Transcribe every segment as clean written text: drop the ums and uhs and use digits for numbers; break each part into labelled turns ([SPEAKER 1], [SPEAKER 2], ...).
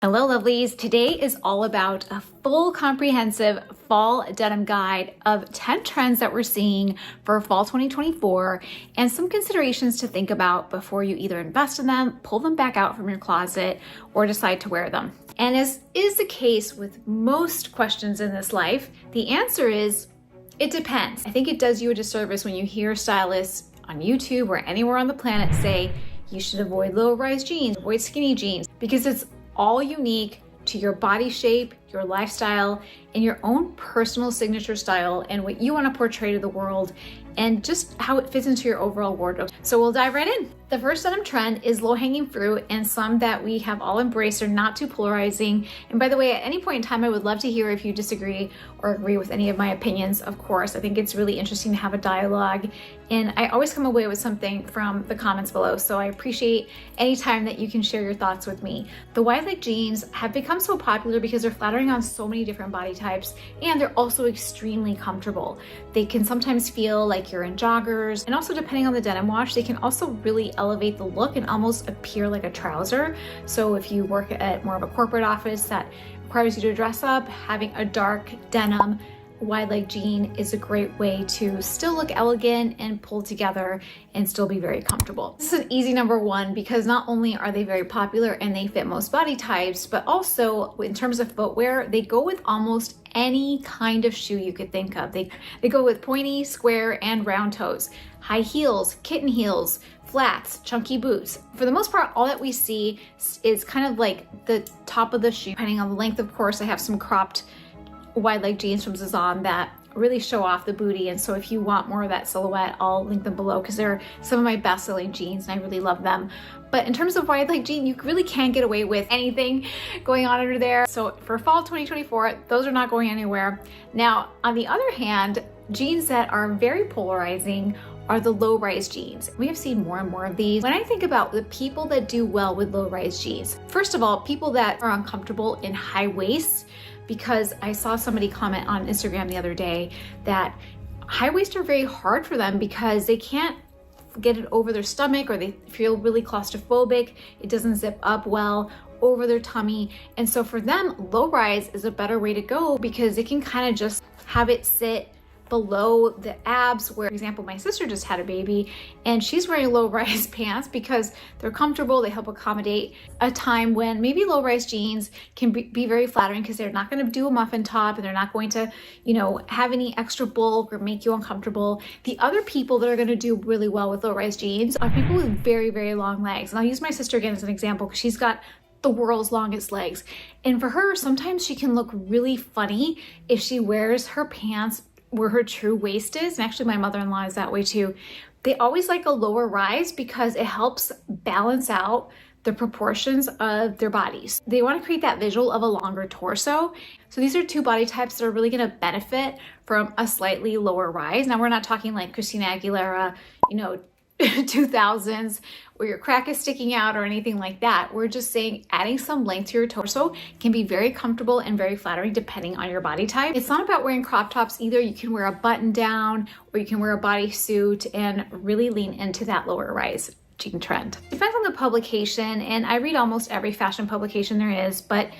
[SPEAKER 1] Hello lovelies, today is all about a full comprehensive fall denim guide of 10 trends that we're seeing for fall 2024 and some considerations to think about before you either invest in them, pull them back out from your closet, or decide to wear them. And as is the case with most questions in this life, the answer is, it depends. I think it does you a disservice when you hear stylists on YouTube or anywhere on the planet say, you should avoid low-rise jeans, avoid skinny jeans, because it's all unique to your body shape, your lifestyle, and your own personal signature style and what you want to portray to the world and just how it fits into your overall wardrobe. So we'll dive right in. The first denim trend is low-hanging fruit, and some that we have all embraced are not too polarizing. And by the way, at any point in time, I would love to hear if you disagree or agree with any of my opinions, of course. I think it's really interesting to have a dialogue, and I always come away with something from the comments below, so I appreciate any time that you can share your thoughts with me. The wide leg jeans have become so popular because they're flattering on so many different body types, and they're also extremely comfortable. They can sometimes feel like you're in joggers, and also depending on the denim wash, they can also really elevate the look and almost appear like a trouser. So if you work at more of a corporate office that requires you to dress up, having a dark denim wide leg jean is a great way to still look elegant and pull together and still be very comfortable. This is an easy number one because not only are they very popular and they fit most body types, but also in terms of footwear, they go with almost any kind of shoe you could think of. They go with pointy, square, and round toes, high heels, kitten heels, flats, chunky boots. For the most part, all that we see is kind of like the top of the shoe, depending on the length, of course. I have some cropped wide leg jeans from Zibba that really show off the booty, and so if you want more of that silhouette, I'll link them below because they're some of my best selling jeans and I really love them. But in terms of wide leg jean, you really can't get away with anything going on under there. So for fall 2024, those are not going anywhere. Now, on the other hand, jeans that are very polarizing are the low-rise jeans. We have seen more and more of these. When I think about the people that do well with low-rise jeans, first of all, people that are uncomfortable in high waists, because I saw somebody comment on Instagram the other day that high waists are very hard for them because they can't get it over their stomach, or they feel really claustrophobic. It doesn't zip up well over their tummy. And so for them, low rise is a better way to go because they can kind of just have it sit below the abs, where, for example, my sister just had a baby and she's wearing low-rise pants because they're comfortable. They help accommodate a time when maybe low-rise jeans can be very flattering because they're not going to do a muffin top and they're not going to, have any extra bulk or make you uncomfortable. The other people that are going to do really well with low-rise jeans are people with very, very long legs. And I'll use my sister again as an example because she's got the world's longest legs. And for her, sometimes she can look really funny if she wears her pants where her true waist is. And actually my mother-in-law is that way too. They always like a lower rise because it helps balance out the proportions of their bodies. They want to create that visual of a longer torso. So these are two body types that are really going to benefit from a slightly lower rise. Now we're not talking like Christina Aguilera, 2000s where your crack is sticking out or anything like that. We're just saying adding some length to your torso can be very comfortable and very flattering depending on your body type. It's not about wearing crop tops either. You can wear a button down or you can wear a bodysuit and really lean into that lower rise jean trend. It depends on the publication, and I read almost every fashion publication there is, but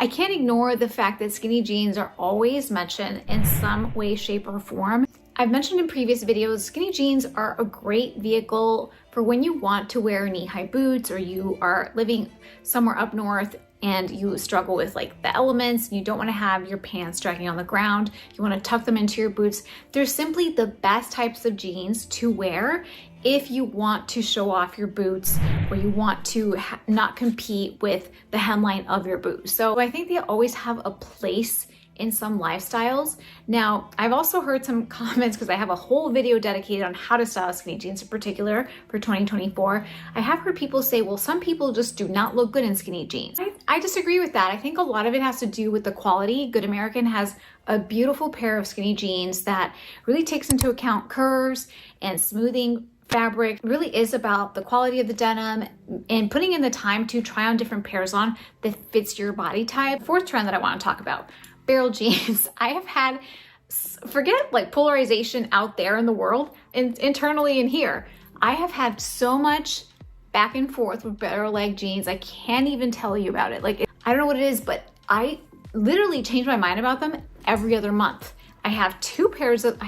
[SPEAKER 1] I can't ignore the fact that skinny jeans are always mentioned in some way, shape, or form. I've mentioned in previous videos, skinny jeans are a great vehicle for when you want to wear knee-high boots or you are living somewhere up north and you struggle with like the elements and you don't want to have your pants dragging on the ground. You want to tuck them into your boots. They're simply the best types of jeans to wear if you want to show off your boots or you want to not compete with the hemline of your boots. So I think they always have a place in some lifestyles. Now, I've also heard some comments because I have a whole video dedicated on how to style skinny jeans in particular for 2024. I have heard people say, well, some people just do not look good in skinny jeans. I disagree with that. I think a lot of it has to do with the quality. Good American has a beautiful pair of skinny jeans that really takes into account curves and smoothing fabric. It really is about the quality of the denim and putting in the time to try on different pairs on that fits your body type. Fourth trend that I want to talk about, barrel jeans. I have had, forget like polarization out there in the world, and internally in here, I have had so much back and forth with barrel leg jeans. I can't even tell you about it. Like, I don't know what it is, but I literally change my mind about them every other month. I have two pairs of,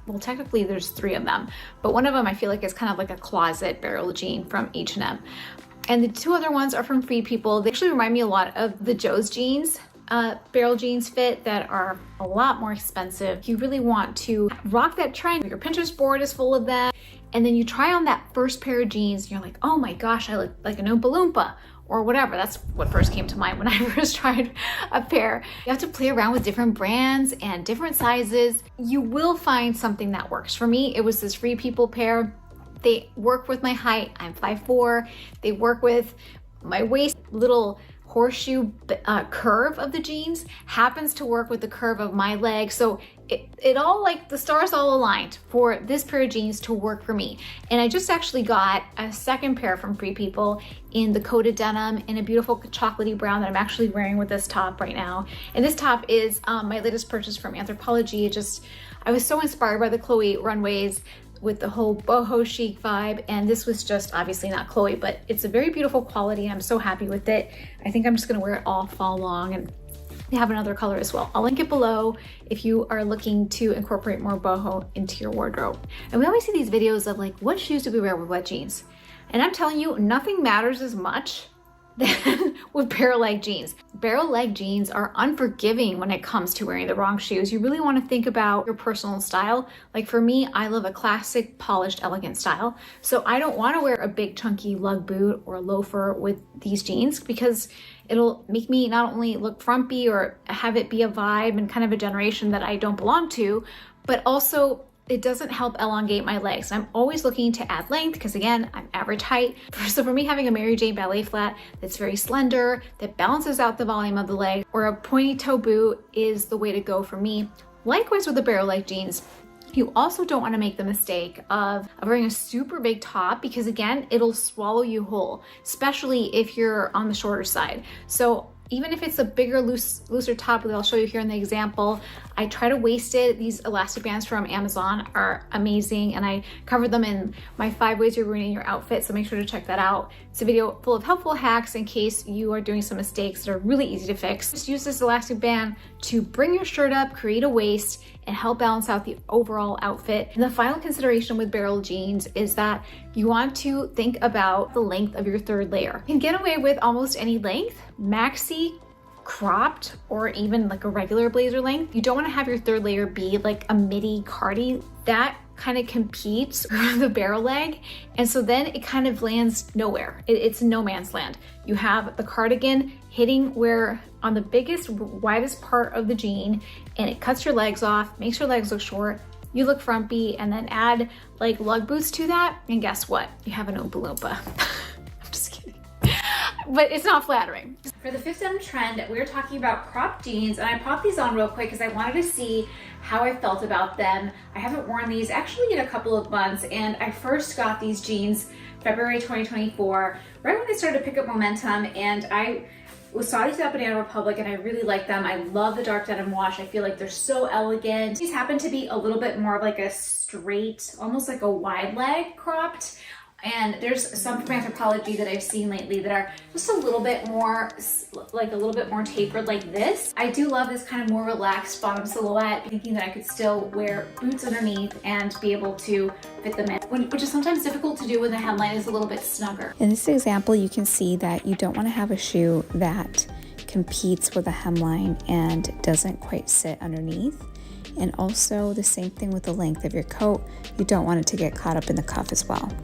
[SPEAKER 1] well, technically there's three of them, but one of them I feel like is kind of like a closet barrel jean from H&M. And the two other ones are from Free People. They actually remind me a lot of the Joe's jeans, barrel jeans fit that are a lot more expensive. You really want to rock that trend. Your Pinterest board is full of them. And then you try on that first pair of jeans and you're like, oh my gosh, I look like an Oompa Loompa or whatever. That's what first came to mind when I first tried a pair. You have to play around with different brands and different sizes. You will find something that works. For me, it was this Free People pair. They work with my height. I'm 5'4". They work with my waist. Little horseshoe curve of the jeans happens to work with the curve of my leg. So it all, like, the stars all aligned for this pair of jeans to work for me. And I just actually got a second pair from Free People in the coated denim in a beautiful chocolatey brown that I'm actually wearing with this top right now. And this top is my latest purchase from Anthropologie. I was so inspired by the Chloe runways with the whole boho chic vibe, and this was just obviously not Chloe, but it's a very beautiful quality and I'm so happy with it. I think I'm just gonna wear it all fall long, and they have another color as well. I'll link it below if you are looking to incorporate more boho into your wardrobe. And we always see these videos of like, what shoes do we wear with wet jeans? And I'm telling you, nothing matters as much than with barrel leg jeans. Barrel leg jeans are unforgiving when it comes to wearing the wrong shoes. You really want to think about your personal style. Like for me, I love a classic, polished, elegant style. So I don't want to wear a big chunky lug boot or a loafer with these jeans because it'll make me not only look frumpy or have it be a vibe and kind of a generation that I don't belong to, but also it doesn't help elongate my legs. I'm always looking to add length because again, I'm average height. So for me, having a Mary Jane ballet flat that's very slender, that balances out the volume of the leg, or a pointy toe boot is the way to go for me. Likewise with the barrel leg jeans. You also don't want to make the mistake of wearing a super big top because again, it'll swallow you whole, especially if you're on the shorter side. So even if it's a bigger, looser top that I'll show you here in the example, I try to waist it. These elastic bands from Amazon are amazing, and I covered them in my 5 ways you're ruining your outfit, so make sure to check that out. It's a video full of helpful hacks in case you are doing some mistakes that are really easy to fix. Just use this elastic band to bring your shirt up, create a waist, and help balance out the overall outfit. And the final consideration with barrel jeans is that you want to think about the length of your third layer. You can get away with almost any length, maxi, cropped, or even like a regular blazer length. You don't want to have your third layer be like a midi cardi. That kind of competes with the barrel leg, and so then it kind of lands nowhere. It's no man's land. You have the cardigan hitting where on the biggest, widest part of the jean, and it cuts your legs off, makes your legs look short, you look frumpy, and then add like lug boots to that, and guess what? You have an Oompa Loompa. I'm just kidding. But it's not flattering. For the fifth denim trend, we were talking about cropped jeans, and I popped these on real quick because I wanted to see how I felt about them. I haven't worn these actually in a couple of months, and I first got these jeans February 2024, right when they started to pick up momentum, and I saw these at Banana Republic and I really like them. I love the dark denim wash. I feel like they're so elegant. These happen to be a little bit more of like a straight, almost like a wide leg cropped. And there's some from Anthropologie that I've seen lately that are just a little bit more, like a little bit more tapered like this. I do love this kind of more relaxed bottom silhouette, thinking that I could still wear boots underneath and be able to fit them in, which is sometimes difficult to do when the hemline is a little bit snugger.
[SPEAKER 2] In this example, you can see that you don't want to have a shoe that competes with a hemline and doesn't quite sit underneath. And also the same thing with the length of your coat. You don't want it to get caught up in the cuff as well.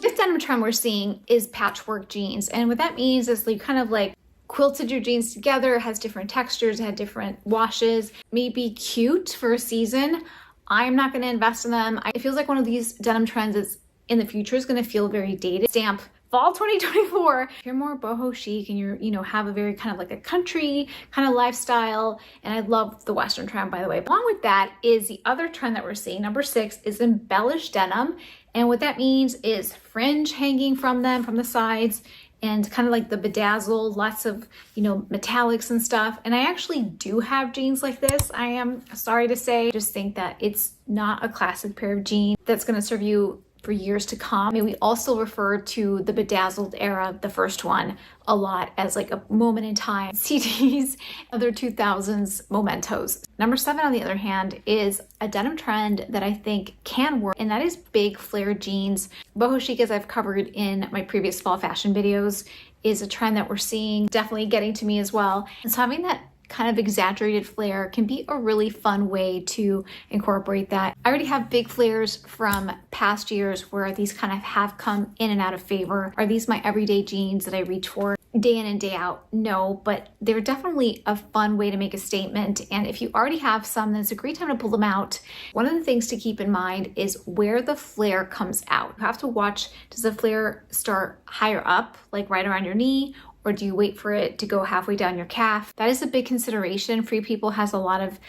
[SPEAKER 1] Fifth denim trend we're seeing is patchwork jeans. And what that means is you kind of like quilted your jeans together. It has different textures, it had different washes. Maybe cute for a season. I'm not going to invest in them. It feels like one of these denim trends is in the future is going to feel very dated. Stamp fall 2024. If you're more boho chic and you're, have a very kind of like a country kind of lifestyle, and I love the Western trend, by the way. Along with that is the other trend that we're seeing. Number 6 is embellished denim. And what that means is fringe hanging from them, from the sides, and kind of like the bedazzled, lots of, metallics and stuff. And I actually do have jeans like this. I am sorry to say, I just think that it's not a classic pair of jeans that's going to serve you for years to come. I mean, we also refer to the bedazzled era, the first one, a lot as like a moment in time. CDs, other 2000s mementos. Number 7, on the other hand, is a denim trend that I think can work, and that is big flare jeans. Boho chic, as I've covered in my previous fall fashion videos, is a trend that we're seeing, definitely getting to me as well. And so having that kind of exaggerated flare can be a really fun way to incorporate that. I already have big flares from past years where these kind of have come in and out of favor. Are these my everyday jeans that I reach for day in and day out? No, but they're definitely a fun way to make a statement. And if you already have some, then it's a great time to pull them out. One of the things to keep in mind is where the flare comes out. You have to watch, does the flare start higher up, like right around your knee? Or do you wait for it to go halfway down your calf? That is a big consideration. Free People has a lot of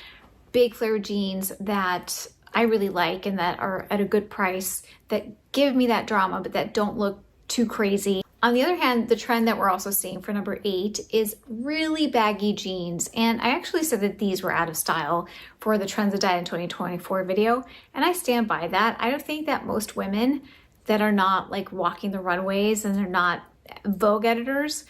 [SPEAKER 1] big flare jeans that I really like and that are at a good price, that give me that drama, but that don't look too crazy. On the other hand, the trend that we're also seeing for number 8 is really baggy jeans. And I actually said that these were out of style for the Trends That Died in 2024 video. And I stand by that. I don't think that most women that are not like walking the runways and they're not Vogue editors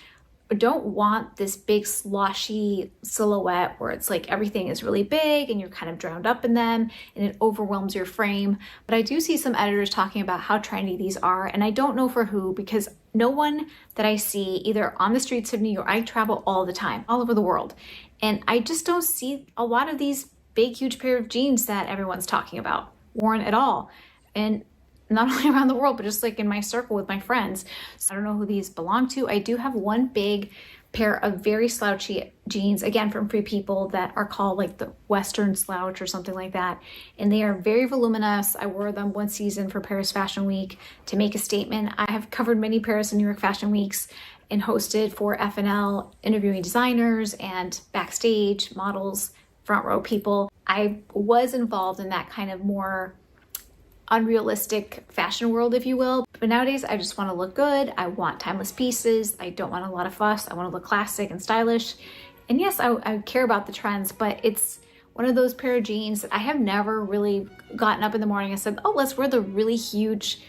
[SPEAKER 1] don't want this big sloshy silhouette where it's like everything is really big and you're kind of drowned up in them and it overwhelms your frame. But I do see some editors talking about how trendy these are, and I don't know for who, because no one that I see either on the streets of New York, I travel all the time, all over the world, and I just don't see a lot of these big, huge pair of jeans that everyone's talking about worn at all. And not only around the world, but just like in my circle with my friends. So I don't know who these belong to. I do have one big pair of very slouchy jeans, again from Free People, that are called like the Western Slouch or something like that. And they are very voluminous. I wore them one season for Paris Fashion Week to make a statement. I have covered many Paris and New York Fashion Weeks and hosted for FNL, interviewing designers and backstage models, front row people. I was involved in that kind of more unrealistic fashion world, if you will. But nowadays, I just want to look good. I want timeless pieces. I don't want a lot of fuss. I want to look classic and stylish. And yes, I care about the trends, but it's one of those pair of jeans that I have never really gotten up in the morning and said, oh, let's wear the really huge,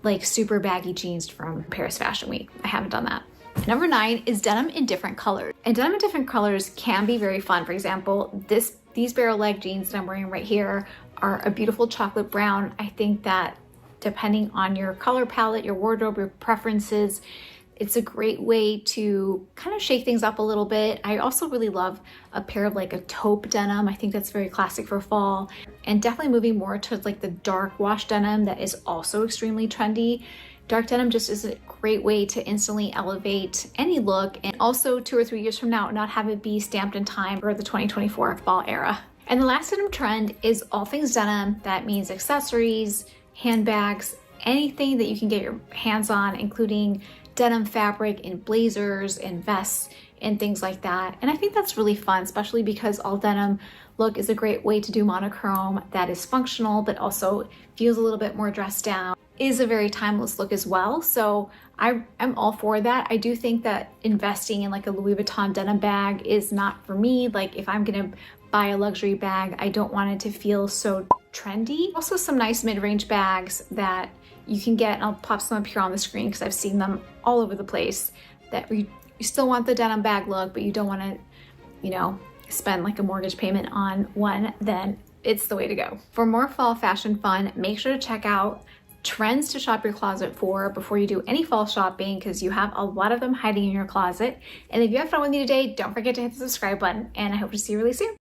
[SPEAKER 1] like super baggy jeans from Paris Fashion Week. I haven't done that. Number 9 is denim in different colors. And denim in different colors can be very fun. For example, these barrel leg jeans that I'm wearing right here are a beautiful chocolate brown. I think that depending on your color palette, your wardrobe, your preferences, it's a great way to kind of shake things up a little bit. I also really love a pair of like a taupe denim. I think that's very classic for fall, and definitely moving more towards like the dark wash denim that is also extremely trendy. Dark denim just is a great way to instantly elevate any look, and also 2 or 3 years from now, not have it be stamped in time for the 2024 fall era. And the last denim trend is all things denim. That means accessories, handbags, anything that you can get your hands on, including denim fabric in blazers and vests and things like that. And I think that's really fun, especially because all denim look is a great way to do monochrome that is functional, but also feels a little bit more dressed down. Is a very timeless look as well. So I'm all for that. I do think that investing in like a Louis Vuitton denim bag is not for me. Like if I'm gonna buy a luxury bag, I don't want it to feel so trendy. Also some nice mid-range bags that you can get, and I'll pop some up here on the screen because I've seen them all over the place, that you still want the denim bag look, but you don't want to, you know, spend like a mortgage payment on one, then it's the way to go. For more fall fashion fun, make sure to check out trends to shop your closet for before you do any fall shopping, because you have a lot of them hiding in your closet. And if you have fun with me today, don't forget to hit the subscribe button, and I hope to see you really soon.